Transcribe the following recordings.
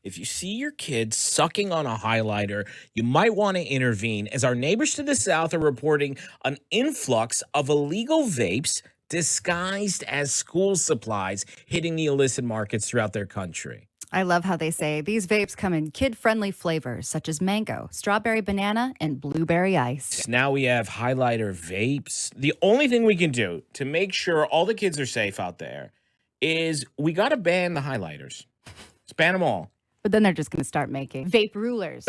If you see your kids sucking on a highlighter, you might want to intervene, as our neighbors to the south are reporting an influx of illegal vapes disguised as school supplies hitting the illicit markets throughout their country. I love how they say these vapes come in kid-friendly flavors such as mango, strawberry banana, and blueberry ice. Now we have highlighter vapes. The only thing we can do to make sure all the kids are safe out there is we got to ban the highlighters. Let's ban them all. But then they're just going to start making vape rulers,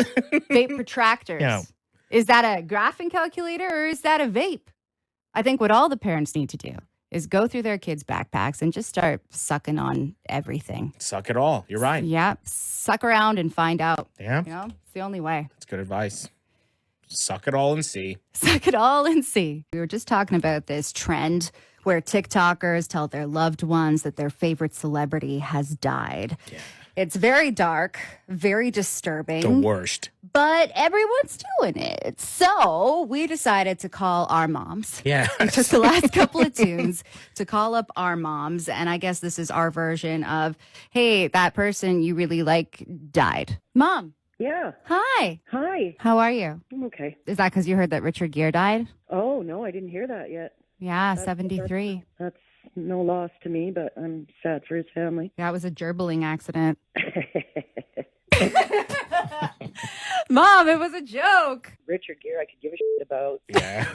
vape protractors. Yeah. Is that a graphing calculator or is that a vape? I think what all the parents need to do is go through their kids' backpacks and just start sucking on everything. Suck it all. You're right. Yeah. Suck around and find out. Yeah. You know, it's the only way. That's good advice. Suck it all and see. Suck it all and see. We were just talking about this trend where TikTokers tell their loved ones that their favorite celebrity has died. Yeah. It's very dark, very disturbing. The worst. But everyone's doing it. So we decided to call our moms. Yeah. We took the last couple of tunes to call up our moms. And I guess this is our version of, hey, that person you really like died. Mom. Yeah. Hi. Hi. How are you? I'm okay. Is that because you heard that Richard Gere died? Oh, no, I didn't hear that yet. Yeah, 73. That's no loss to me, but I'm sad for his family. That was a gerbling accident. Mom, it was a joke. Richard Gere, I could give a shit about. Yeah.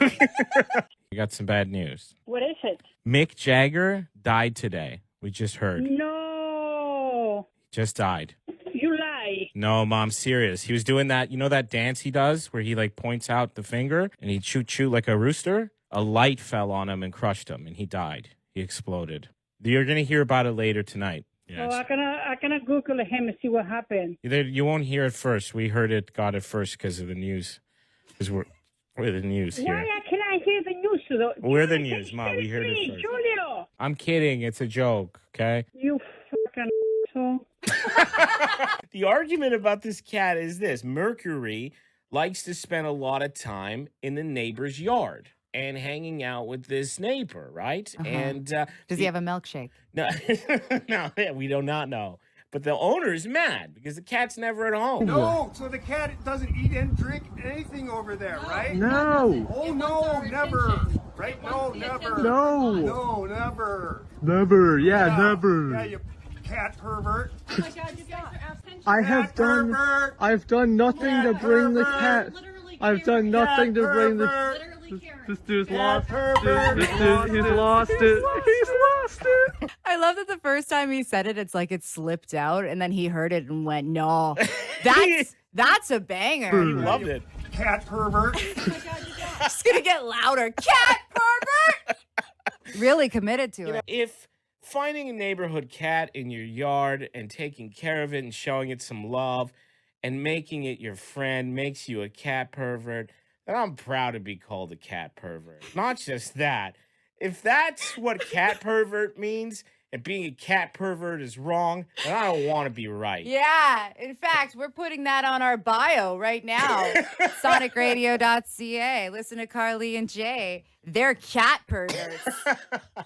We got some bad news. What is it? Mick Jagger died today. We just heard. No, Just died. you lie. No, Mom, serious. He was doing that, you know that dance he does where he like points out the finger and he'd chew like a rooster? A light fell on him and crushed him and he died. He exploded. You're going to hear about it later tonight. So I gonna Google him and see what happened. You won't hear it first. We got it first because of the news. Because we're the news here. Why can I hear the news though? We're the news, Mom. We heard it first. Julio, I'm kidding. It's a joke, okay? you fucking asshole. The argument about this cat is this. Mercury likes to spend a lot of time in the neighbor's yard and hanging out with this neighbor, right? Uh-huh. And Does he have a milkshake? No, no, we do not know. But the owner is mad because the cat's never at home. No, so the cat doesn't eat and drink anything over there, right? No. Oh, no, never. Right? No, never. No. No, never. Never. Yeah, never. Yeah, you cat pervert. Oh my God, you guys are absent. Pervert. I've done nothing to bring the cat. I've done nothing to bring the. Pervert. This dude's Cat lost. pervert. This dude, he's lost it. He's lost it. I love that the first time he said it, it's like it slipped out, and then he heard it and went, "No, that's a banger." He loved it. Cat pervert. It's gonna get louder. Cat pervert. Really committed to it. If finding a neighborhood cat in your yard and taking care of it and showing it some love and making it your friend makes you a cat pervert, then I'm proud to be called a cat pervert. Not just that. If that's what cat pervert means and being a cat pervert is wrong, then I don't want to be right. Yeah. In fact, we're putting that on our bio right now. SonicRadio.ca. Listen to Carly and Jay. They're cat perverts.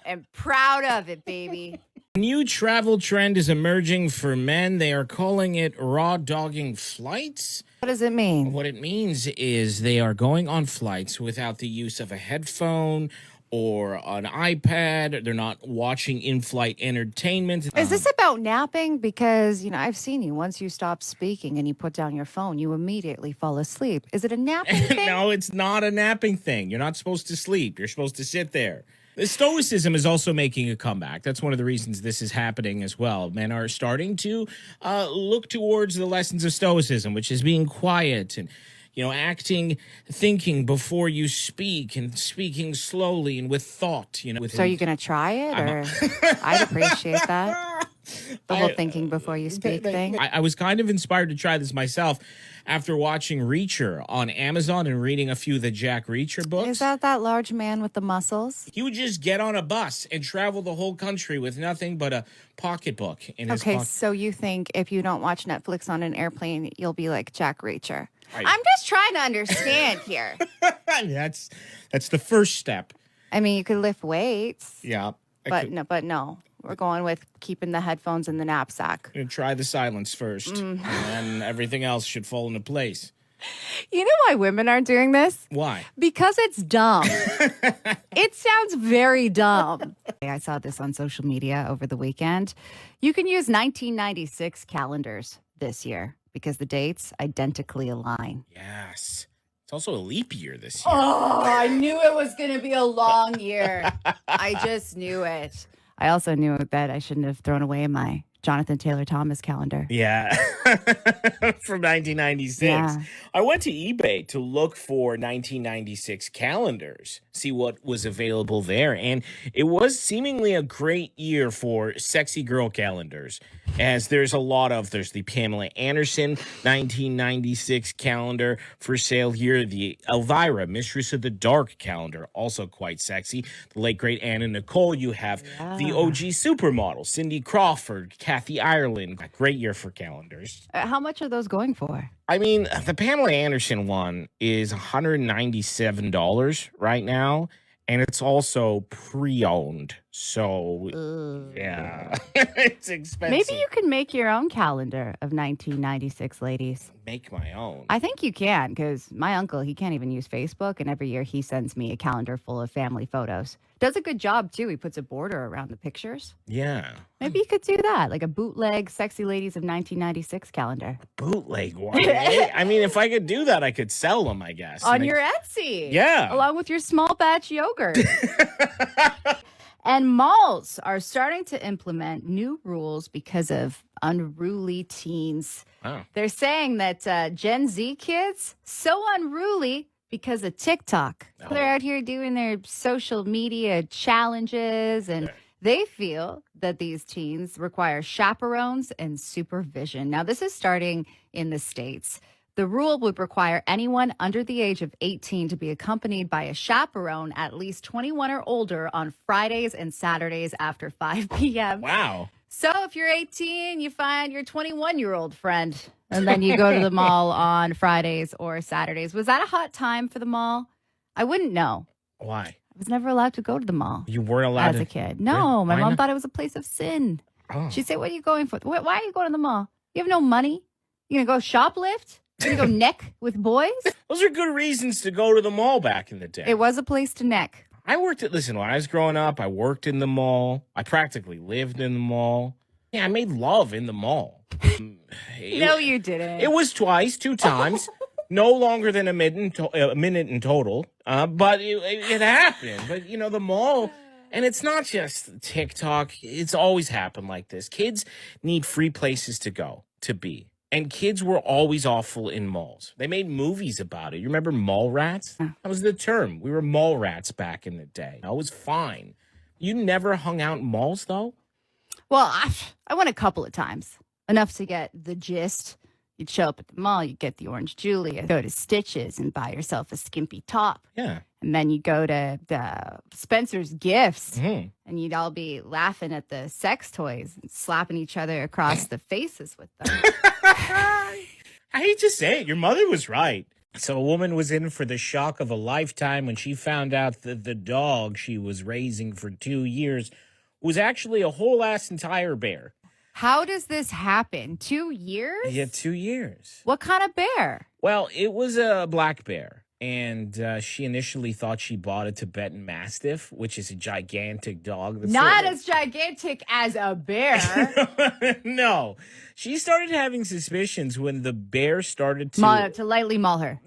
And proud of it, baby. A new travel trend is emerging for men. They are calling it raw dogging flights. What does it mean? What it means is they are going on flights without the use of a headphone or an iPad. They're not watching in-flight entertainment. Is this about napping? Because, I've seen you. Once you stop speaking and you put down your phone, you immediately fall asleep. Is it a napping thing? No, it's not a napping thing. You're not supposed to sleep. You're supposed to sit there. The Stoicism is also making a comeback. That's one of the reasons this is happening as well. Men are starting to look towards the lessons of Stoicism, which is being quiet and, thinking before you speak and speaking slowly and with thought. So are you going to try it? Or I'd appreciate that. The whole thinking before you speak thing. I was kind of inspired to try this myself after watching Reacher on Amazon and reading a few of the Jack Reacher books. Is that large man with the muscles? He would just get on a bus and travel the whole country with nothing but a pocketbook in his pocket. Okay, so you think if you don't watch Netflix on an airplane, you'll be like Jack Reacher. Right. I'm just trying to understand here. That's the first step. I mean, you could lift weights. Yeah. But no. We're going with keeping the headphones in the knapsack. I'm gonna try the silence first, and then everything else should fall into place. You know why women aren't doing this? Why? Because it's dumb. It sounds very dumb. I saw this on social media over the weekend. You can use 1996 calendars this year because the dates identically align. Yes. It's also a leap year this year. Oh, I knew it was going to be a long year. I just knew it. I also knew that I shouldn't have thrown away my Jonathan Taylor Thomas calendar. Yeah. From 1996. Yeah. I went to eBay to look for 1996 calendars, see what was available there. And it was seemingly a great year for sexy girl calendars, as there's the Pamela Anderson 1996 calendar for sale here. The Elvira, Mistress of the Dark calendar, also quite sexy. The late, great Anna Nicole. You have the OG supermodel, Cindy Crawford, Kathy Ireland. A great year for calendars. How much are those going for? I mean, the Pamela Anderson one is $197 right now, and it's also pre-owned. So, yeah, it's expensive. Maybe you can make your own calendar of 1996 ladies. Make my own. I think you can, because my uncle, he can't even use Facebook, and every year he sends me a calendar full of family photos. Does a good job, too. He puts a border around the pictures. Yeah. Maybe you could do that, like a bootleg Sexy Ladies of 1996 calendar. Bootleg one. Eh? I mean, if I could do that, I could sell them, I guess. On your Etsy. Yeah. Along with your small batch yogurt. And malls are starting to implement new rules because of unruly teens. Wow. They're saying that Gen Z kids, so unruly because of TikTok. Oh. They're out here doing their social media challenges, and they feel that these teens require chaperones and supervision. Now, this is starting in the States. The rule would require anyone under the age of 18 to be accompanied by a chaperone at least 21 or older on Fridays and Saturdays after 5 p.m. Wow. So if you're 18, you find your 21-year-old friend, and then you go to the mall on Fridays or Saturdays. Was that a hot time for the mall? I wouldn't know. Why? I was never allowed to go to the mall You weren't allowed as to. a kid. No, my Why mom not? thought it was a place of sin. Oh. She'd say, what are you going for? Why are you going to the mall? You have no money? You going to go shoplift? You going to go neck with boys? Those are good reasons to go to the mall back in the day. It was a place to neck. I worked at, listen, when I was growing up, I worked in the mall. I practically lived in the mall. Yeah, I made love in the mall. No, you didn't. It was twice, 2 times. No longer than a minute in total. But it happened. But, you know, the mall, and it's not just TikTok. It's always happened like this. Kids need free places to go, to be. And kids were always awful in malls. They made movies about it. You remember mall rats? That was the term. We were mall rats back in the day. I was fine. You never hung out in malls, though? Well, I went a couple of times. Enough to get the gist. You'd show up at the mall, you'd get the orange Julia, go to Stitches and buy yourself a skimpy top. Yeah. And then you go to the Spencer's Gifts, Mhm. and you'd all be laughing at the sex toys and slapping each other across the faces with them. I hate to say it. Your mother was right. So a woman was in for the shock of a lifetime when she found out that the dog she was raising for 2 years was actually a whole ass entire bear. How does this happen? 2 years? Yeah, 2 years. What kind of bear? Well, it was a black bear. And she initially thought she bought a Tibetan Mastiff, which is a gigantic dog. That's Not sort of- as gigantic as a bear. No. She started having suspicions when the bear started To lightly maul her.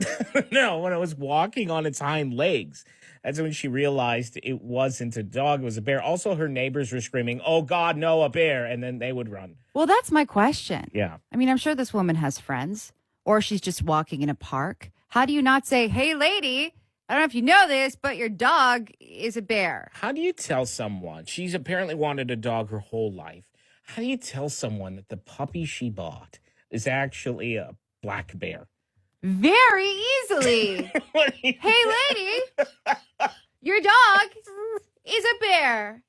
No, when it was walking on its hind legs. That's when she realized it wasn't a dog, it was a bear. Also, her neighbors were screaming, "Oh, God, no, a bear." And then they would run. Well, that's my question. Yeah. I mean, I'm sure this woman has friends, or she's just walking in a park. How do you not say, "Hey, lady, I don't know if you know this, but your dog is a bear"? How do you tell someone? She's apparently wanted a dog her whole life. How do you tell someone that the puppy she bought is actually a black bear? Very easily. What do you- Hey, lady, your dog is a bear.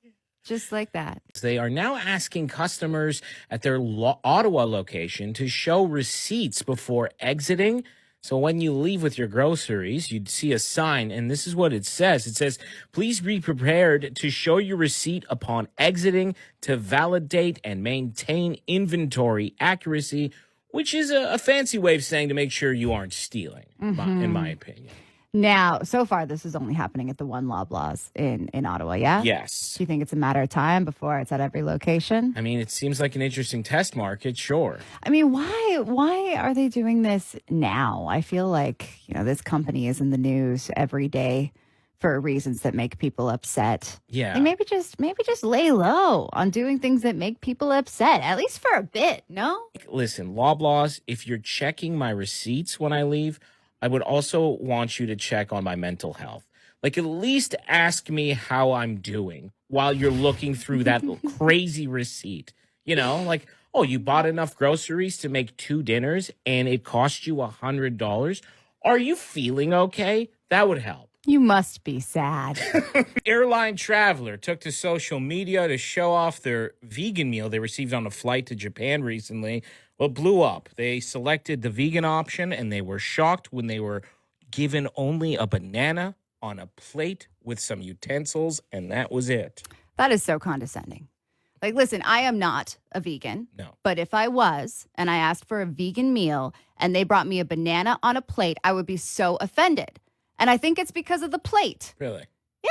Just like that. They are now asking customers at their Ottawa location to show receipts before exiting So when you leave with your groceries, you'd see a sign, and this is what it says. It says, please be prepared to show your receipt upon exiting to validate and maintain inventory accuracy, which is a fancy way of saying to make sure you aren't stealing, in my opinion. Now, so far, this is only happening at the one Loblaws in Ottawa, yeah? Yes. Do you think it's a matter of time before it's at every location? I mean, it seems like an interesting test market, sure. I mean, why are they doing this now? I feel like, this company is in the news every day for reasons that make people upset. Yeah. And maybe just lay low on doing things that make people upset, at least for a bit, no? Listen, Loblaws, if you're checking my receipts when I leave, I would also want you to check on my mental health. Like, at least ask me how I'm doing while you're looking through that crazy receipt. Like, oh, you bought enough groceries to make 2 dinners and it cost you $100. Are you feeling okay? That would help. You must be sad. Airline traveler took to social media to show off their vegan meal they received on a flight to Japan recently. Well, it blew up. They selected the vegan option, and they were shocked when they were given only a banana on a plate with some utensils, and that was it. That is so condescending. Like, listen, I am not a vegan. No. But if I was, and I asked for a vegan meal, and they brought me a banana on a plate, I would be so offended. And I think it's because of the plate. Really?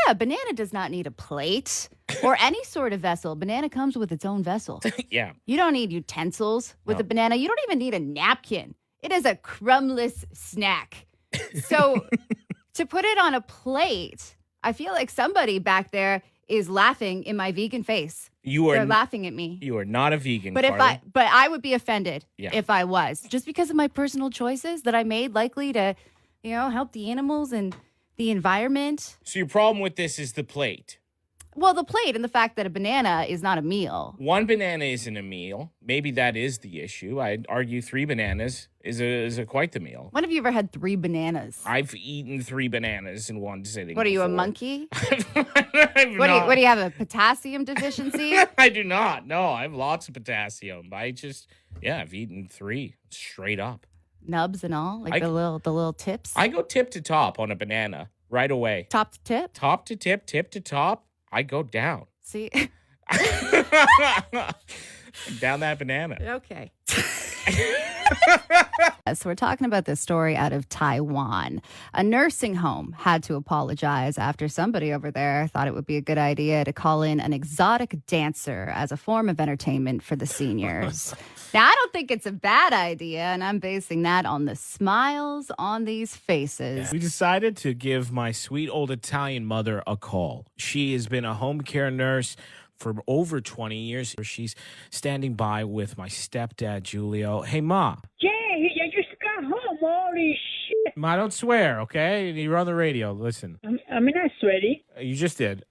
Yeah, banana does not need a plate or any sort of vessel. Banana comes with its own vessel. Yeah. You don't need utensils with No. a banana. You don't even need a napkin. It is a crumbless snack. So to put it on a plate, I feel like somebody back there is laughing in my vegan face. They're laughing at me. You are not a vegan, But Carly. but I would be offended Yeah. if I was, just because of my personal choices that I made, likely to, help the animals and the environment. So your problem with this is the plate. Well, the plate and the fact that a banana is not a meal. One banana isn't a meal. Maybe that is the issue. I'd argue 3 bananas is quite the meal. When have you ever had 3 bananas? I've eaten 3 bananas in one sitting. What are you, a before. monkey? I've What not. do you have, a potassium deficiency? I do not. No, I have lots of potassium. I've eaten 3 straight up. Nubs and all, like the little tips, I go tip to top on a banana right away. top to tip. Top to tip, tip to top. I go down. See, Down that banana. okay. So we're talking about this story out of Taiwan. A nursing home had to apologize after somebody over there thought it would be a good idea to call in an exotic dancer as a form of entertainment for the seniors. Now, I don't think it's a bad idea, and I'm basing that on the smiles on these faces. We decided to give my sweet old Italian mother a call. She has been a home care nurse for over 20 years. She's standing by with my stepdad, Giulio. Hey, Ma. Jay, I just got home. Holy shit. Ma, don't swear, okay? You're on the radio. Listen. I'm not sweaty. You just did.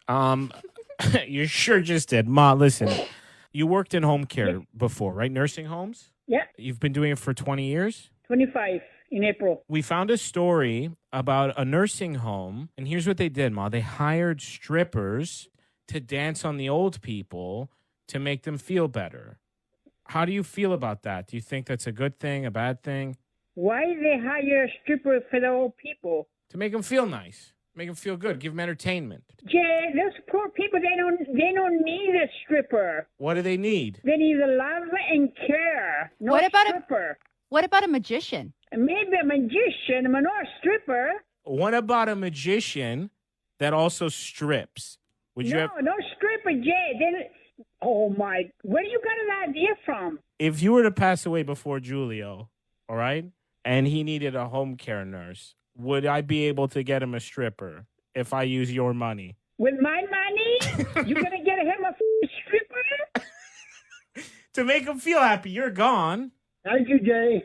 You sure just did. Ma, listen. You worked in home care before, right? Nursing homes? Yeah, You've been doing it for 20 years? 25 in April. We found a story about a nursing home, and here's what they did, Ma. They hired strippers to dance on the old people to make them feel better. How do you feel about that? Do you think that's a good thing, a bad thing? Why they hire a stripper for the old people? To make them feel nice, make them feel good, give them entertainment. Jay, those poor people, they don't need a stripper. What do they need? They need love and care. No What about stripper. What about a magician? Maybe a magician, but not a stripper. What about a magician that also strips? Would you have, No stripper, Jay. Oh my! Where do you got that idea from? if you were to pass away before Giulio, all right, and he needed a home care nurse, would I be able to get him a stripper if I use your money? With my money, you gonna get him a stripper? To make him feel happy, you're gone. Thank you, Jay.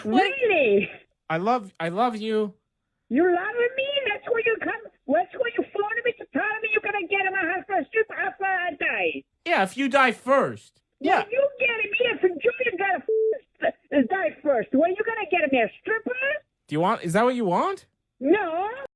Really? I love you. You loving me? That's where you come. That's where you phoning me to tell me you're gonna get him a house for a stripper after I die. Yeah, if you die first. Yeah. Well, you get him here for Julia gotta die first. Where you gonna get him here, stripper? Do you want? Is that what you want? No.